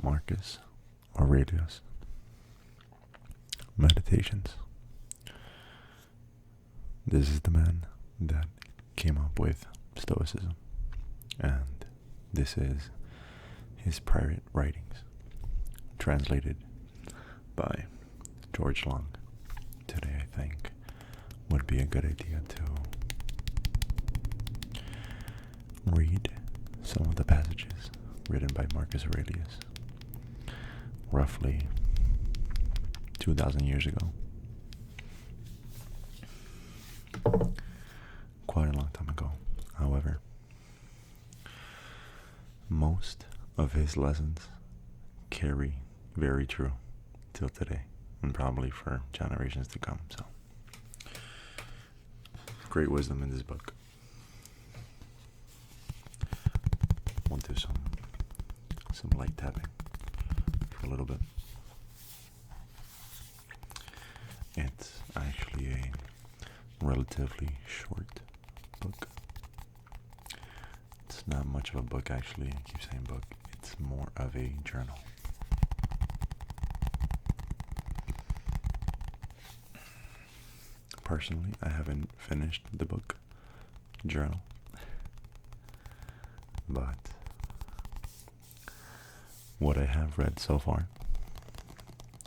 Marcus Aurelius. Meditations. This is the man that came up with Stoicism, and this is his private writings, translated by George Long. Today, I think, would be a good idea to read some of the passages written by Marcus Aurelius, roughly 2,000 years ago. Quite a long time ago. However, most of his lessons carry very true till today, and probably for generations to come. So, great wisdom in this book. Want to do some light tapping for a little bit. It's actually a relatively short book. It's not much of a book, actually. I keep saying book. It's more of a journal. Personally, I haven't finished the book journal, but what I have read so far,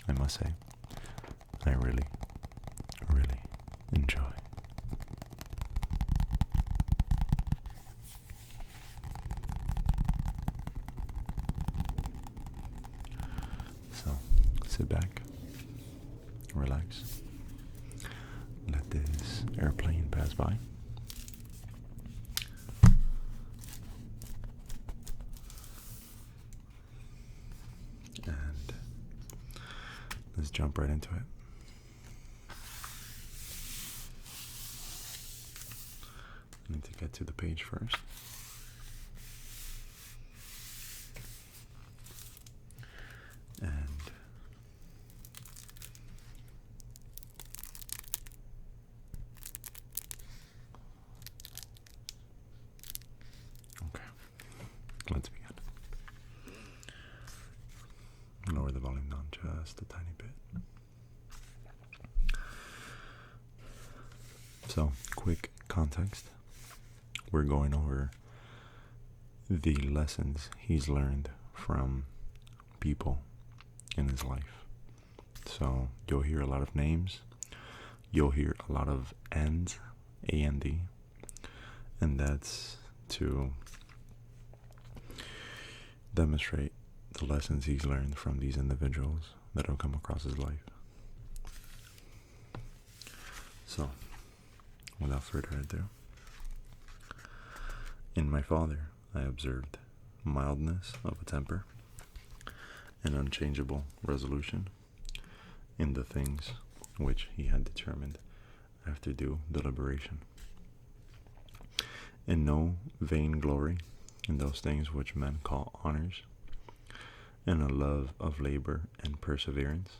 I must say, I really enjoy. So, sit back, relax, let this airplane pass by. And let's jump right into it. I need to get to the page first. And okay, let's begin. Lower the volume down just a tiny bit. So, quick context. We're going over the lessons he's learned from people in his life. So you'll hear a lot of names, you'll hear a lot of N's, A-N-D, and that's to demonstrate the lessons he's learned from these individuals that have come across his life. So, without further ado, in my father, I observed mildness of a temper and unchangeable resolution in the things which he had determined after due deliberation, and no vain glory in those things which men call honors, and a love of labor and perseverance,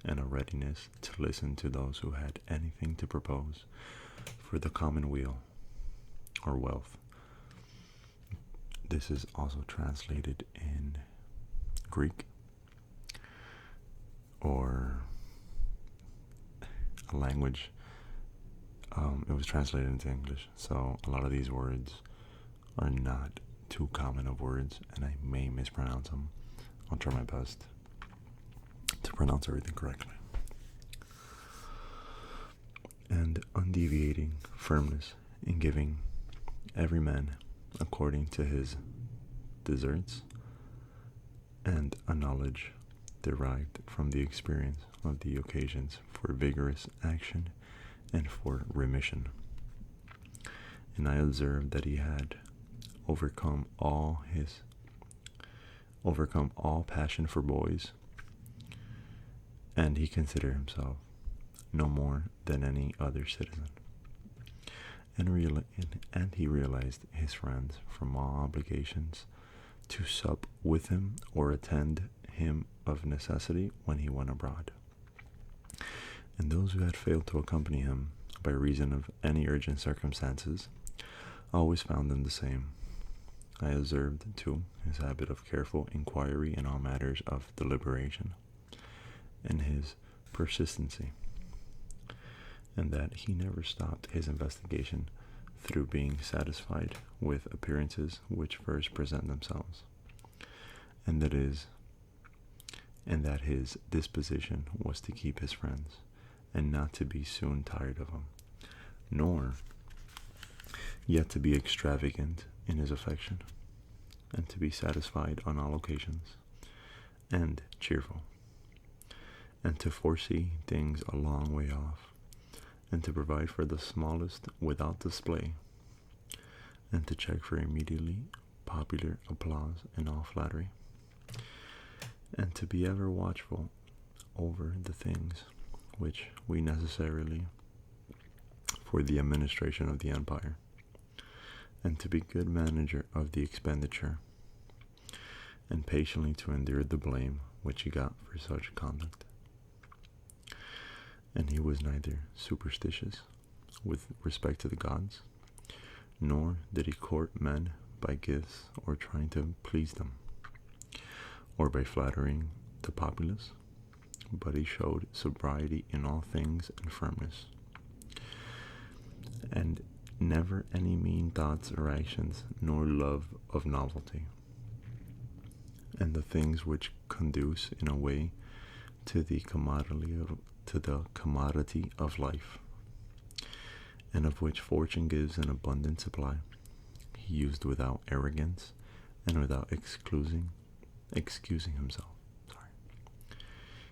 and a readiness to listen to those who had anything to propose for the common weal or wealth. This is also translated in Greek, or a language. It was translated into English, so a lot of these words are not too common of words, and I may mispronounce them. I'll try my best to pronounce everything correctly. And undeviating firmness in giving every man according to his deserts, and a knowledge derived from the experience of the occasions for vigorous action and for remission. And I observed that he had overcome all passion for boys, and he considered himself no more than any other citizen. And he realized his friends from all obligations to sup with him or attend him of necessity when he went abroad. And those who had failed to accompany him by reason of any urgent circumstances always found them the same, I observed, too, his habit of careful inquiry in all matters of deliberation, and his persistency, and that he never stopped his investigation through being satisfied with appearances which first present themselves, and that his disposition was to keep his friends, and not to be soon tired of them, nor yet to be extravagant in his affection, and to be satisfied on all occasions, and cheerful, and to foresee things a long way off, and to provide for the smallest without display, and to check for immediately popular applause and all flattery, and to be ever watchful over the things which we necessarily for the administration of the empire, and to be good manager of the expenditure, and patiently to endure the blame which he got for such conduct. And he was neither superstitious with respect to the gods, nor did he court men by gifts or trying to please them, or by flattering the populace, but he showed sobriety in all things and firmness, and never any mean thoughts or actions, nor love of novelty, and the things which conduce in a way to the commodity of life, and of which fortune gives an abundant supply, he used without arrogance and without excusing himself.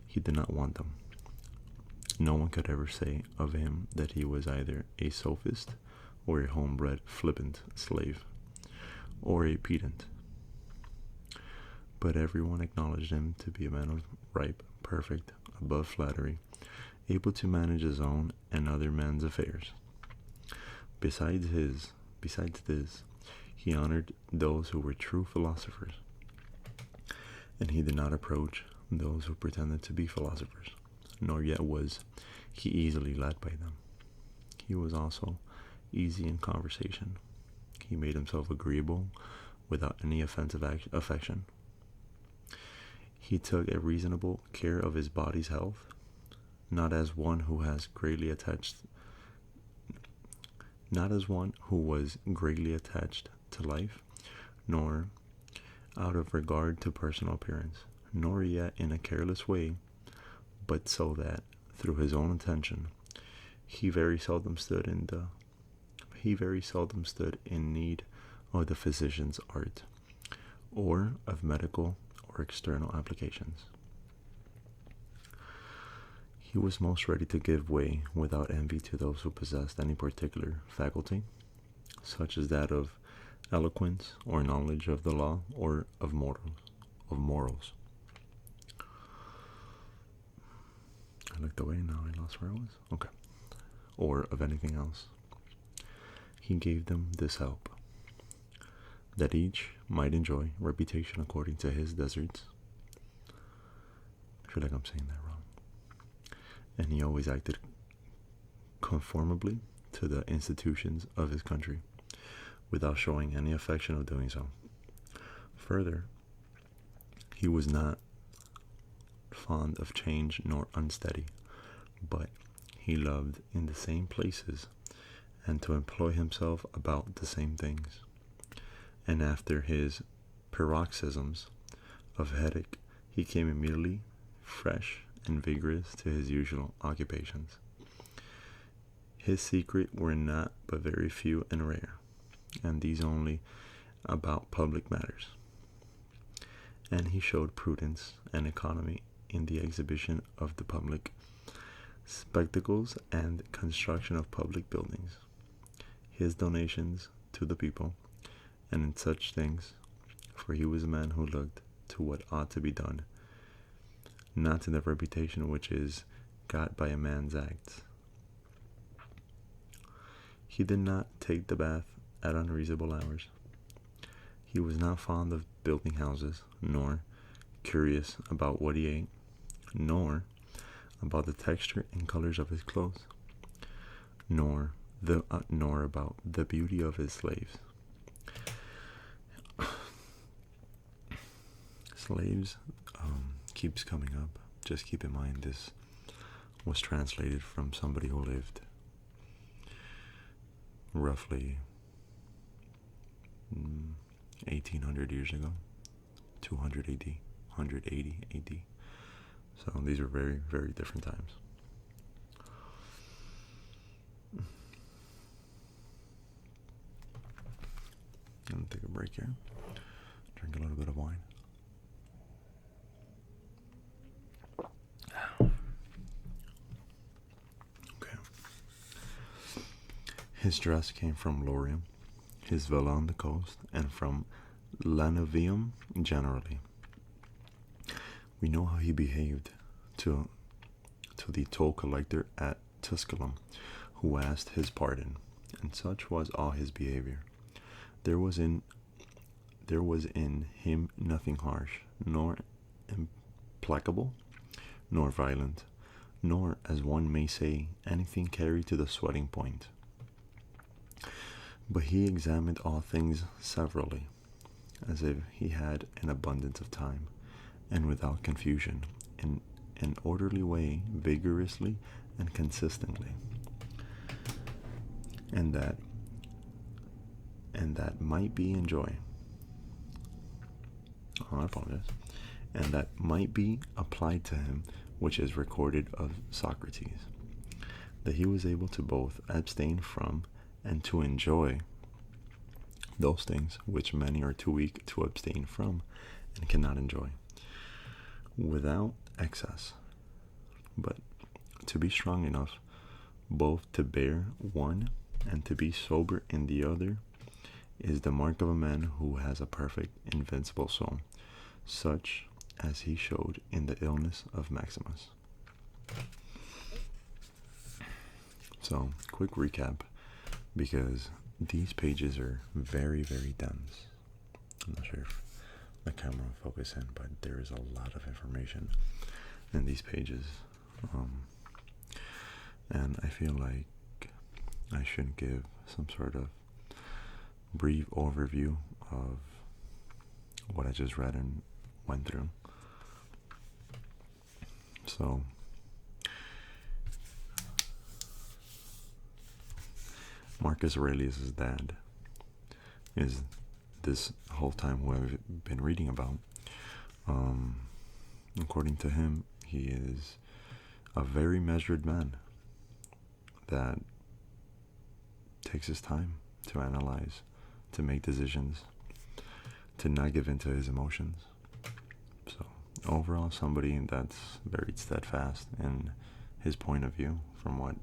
He did not want them. No one could ever say of him that he was either a sophist or a homebred flippant slave, or a pedant. But everyone acknowledged him to be a man of ripe, perfect, above flattery, able to manage his own and other men's affairs. Besides this, he honored those who were true philosophers, and he did not approach those who pretended to be philosophers, nor yet was he easily led by them. He was also easy in conversation. He made himself agreeable without any offensive affection. He took a reasonable care of his body's health, not as one who was greatly attached to life, nor out of regard to personal appearance, nor yet in a careless way, but so that through his own intention he very seldom stood in need of the physician's art, or of medical or external applications. He was most ready to give way without envy to those who possessed any particular faculty, such as that of eloquence or knowledge of the law or of morals. I looked away, now I lost where I was. Okay. Or of anything else. He gave them this help, that each might enjoy reputation according to his deserts. I feel like I'm saying that wrong. And he always acted conformably to the institutions of his country, without showing any affection of doing so. Further, he was not fond of change nor unsteady, but he loved in the same places and to employ himself about the same things. And after his paroxysms of headache, he came immediately fresh and vigorous to his usual occupations. His secret were not but very few and rare, and these only about public matters. And he showed prudence and economy in the exhibition of the public spectacles and construction of public buildings, his donations to the people, and in such things, for he was a man who looked to what ought to be done, not to the reputation which is got by a man's acts. He did not take the bath at unreasonable hours. He was not fond of building houses, nor curious about what he ate, nor about the texture and colors of his clothes, nor about the beauty of his slaves. Slaves keeps coming up. Just keep in mind this was translated from somebody who lived roughly 1800 years ago, 200 AD, 180 AD. So these are very, very different times. I'm gonna take a break here. Drink a little bit of wine. Okay. His dress came from Lorium, his villa on the coast, and from Lanovium generally. We know how he behaved to the toll collector at Tusculum, who asked his pardon, and such was all his behavior. There was in him nothing harsh, nor implacable, nor violent, nor, as one may say, anything carried to the sweating point. But he examined all things severally, as if he had an abundance of time, and without confusion, in an orderly way, vigorously and consistently. And that might be enjoy. I apologize. And that might be applied to him, which is recorded of Socrates, that he was able to both abstain from and to enjoy those things which many are too weak to abstain from and cannot enjoy, without excess, but to be strong enough both to bear one and to be sober in the other is the mark of a man who has a perfect, invincible soul, such as he showed in the illness of Maximus. So, quick recap, because these pages are very, very dense. I'm not sure if the camera will focus in, but there is a lot of information in these pages. And I feel like I should give some sort of brief overview of what I just read and went through. So, Marcus Aurelius' dad is this whole time who I've been reading about. According to him, he is a very measured man that takes his time to analyze, to make decisions, to not give in to his emotions. So overall, somebody that's very steadfast in his point of view from what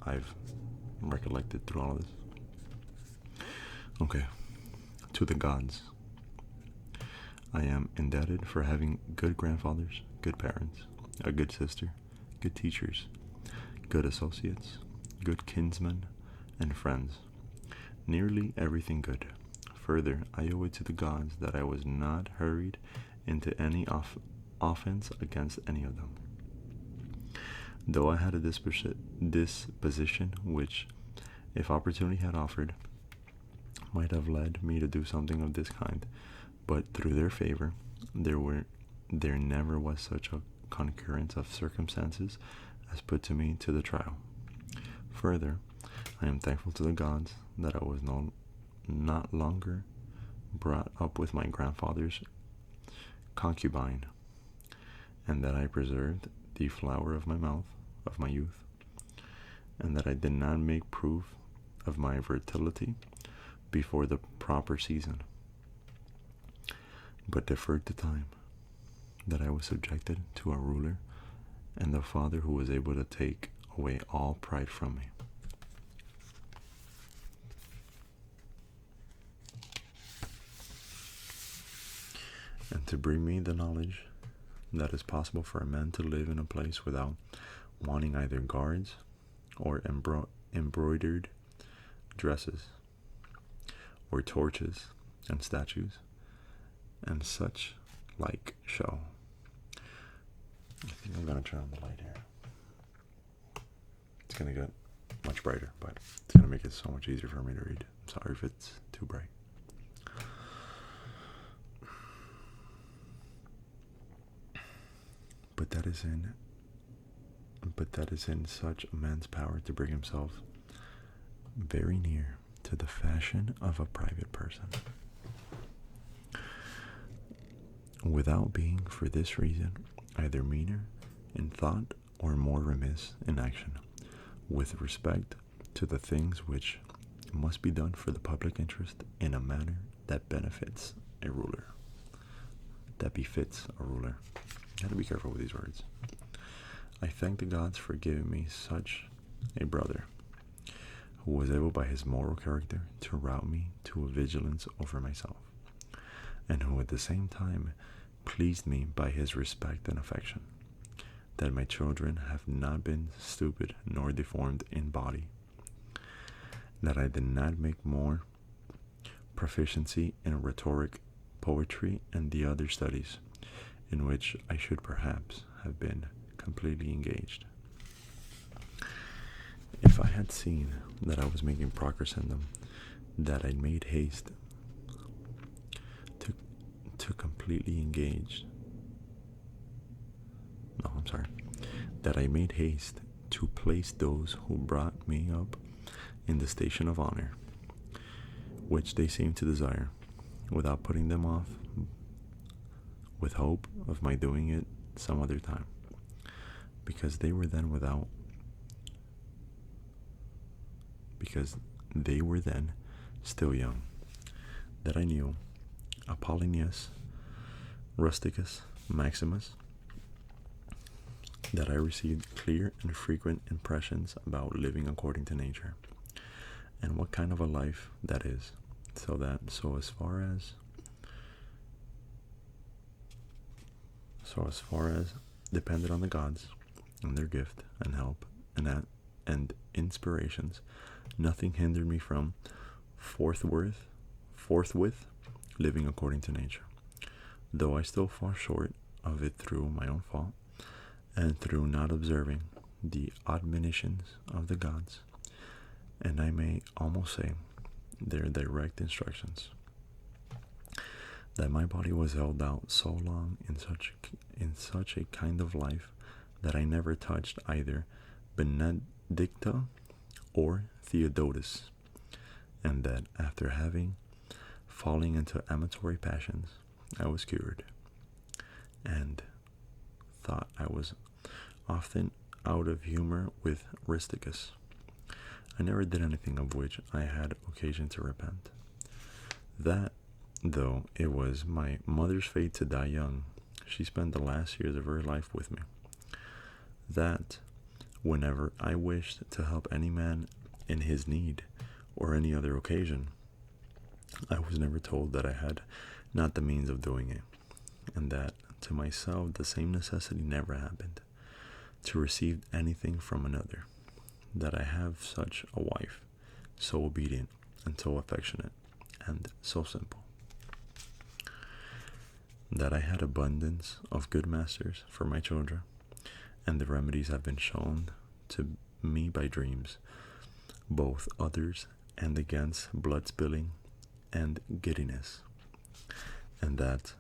I've recollected through all of this. Okay, to the gods. I am indebted for having good grandfathers, good parents, a good sister, good teachers, good associates, good kinsmen, and friends. Nearly everything good. Further, I owe it to the gods that I was not hurried into any offense against any of them. Though I had a disposition which, if opportunity had offered, might have led me to do something of this kind, but through their favor, there never was such a concurrence of circumstances as put to me to the trial. Further, I am thankful to the gods that I was not longer brought up with my grandfather's concubine, and that I preserved the flower of my mouth, of my youth, and that I did not make proof of my fertility before the proper season, but deferred the time, that I was subjected to a ruler and the father who was able to take away all pride from me. And to bring me the knowledge that it's possible for a man to live in a place without wanting either guards or embroidered dresses or torches and statues and such like show. I think I'm going to turn on the light here. It's going to get much brighter, but it's going to make it so much easier for me to read. Sorry if it's too bright. but that is in such a man's power to bring himself very near to the fashion of a private person, without being for this reason either meaner in thought or more remiss in action, with respect to the things which must be done for the public interest in a manner that benefits a ruler, that befits a ruler. Gotta be careful with these words. I thank the gods for giving me such a brother, who was able by his moral character to rout me to a vigilance over myself, and who at the same time pleased me by his respect and affection, that my children have not been stupid nor deformed in body, that I did not make more proficiency in rhetoric, poetry, and the other studies, in which I should perhaps have been completely engaged. If I had seen that I was making progress in them, that I made haste to completely engage. No, I'm sorry. That I made haste to place those who brought me up in the station of honor, which they seem to desire, without putting them off, with hope of my doing it some other time, because they were then still young, that I knew Apollonius, Rusticus, Maximus, that I received clear and frequent impressions about living according to nature, and what kind of a life that is, so as far as depended on the gods and their gift and help and inspirations, nothing hindered me from forthwith living according to nature, though I still fall short of it through my own fault, and through not observing the admonitions of the gods, and I may almost say their direct instructions, that my body was held out so long in such a kind of life that I never touched either Benedicta or Theodotus, and that after falling into amatory passions, I was cured, and thought I was often out of humor with Rusticus. I never did anything of which I had occasion to repent. That, though it was my mother's fate to die young, she spent the last years of her life with me. That, whenever I wished to help any man in his need or any other occasion, I was never told that I had not the means of doing it, and that to myself the same necessity never happened, to receive anything from another, that I have such a wife, so obedient and so affectionate and so simple, that I had abundance of good masters for my children, and the remedies have been shown to me by dreams, both others and against blood spilling and giddiness, and that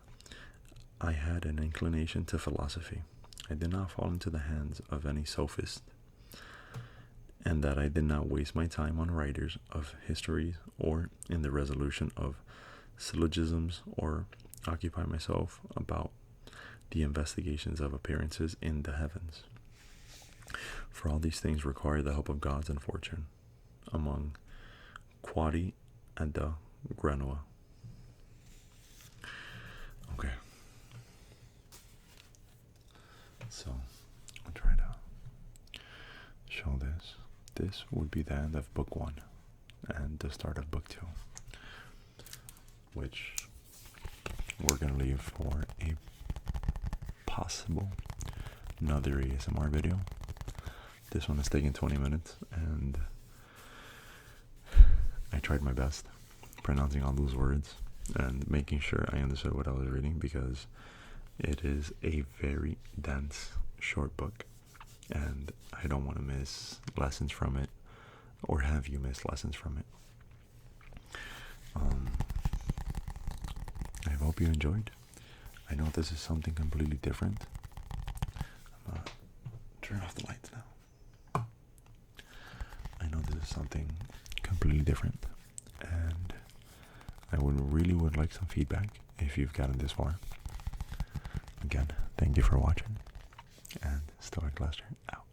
I had an inclination to philosophy. I did not fall into the hands of any sophist, and that I did not waste my time on writers of histories or in the resolution of syllogisms, or occupy myself about the investigations of appearances in the heavens. For all these things require the help of gods and fortune, among quadi ad granua. Okay. So, I'll try to show this. This would be the end of book 1 and the start of book 2, which we're going to leave for a possible another ASMR video. This one is taking 20 minutes, and I tried my best pronouncing all those words and making sure I understood what I was reading, because it is a very dense, short book, and I don't want to miss lessons from it, or have you miss lessons from it. I hope you enjoyed. I know this is something completely different, turn off the lights now. I know this is something completely different, and I would like some feedback if you've gotten this far. Again, thank you for watching, and Stoic Lester out.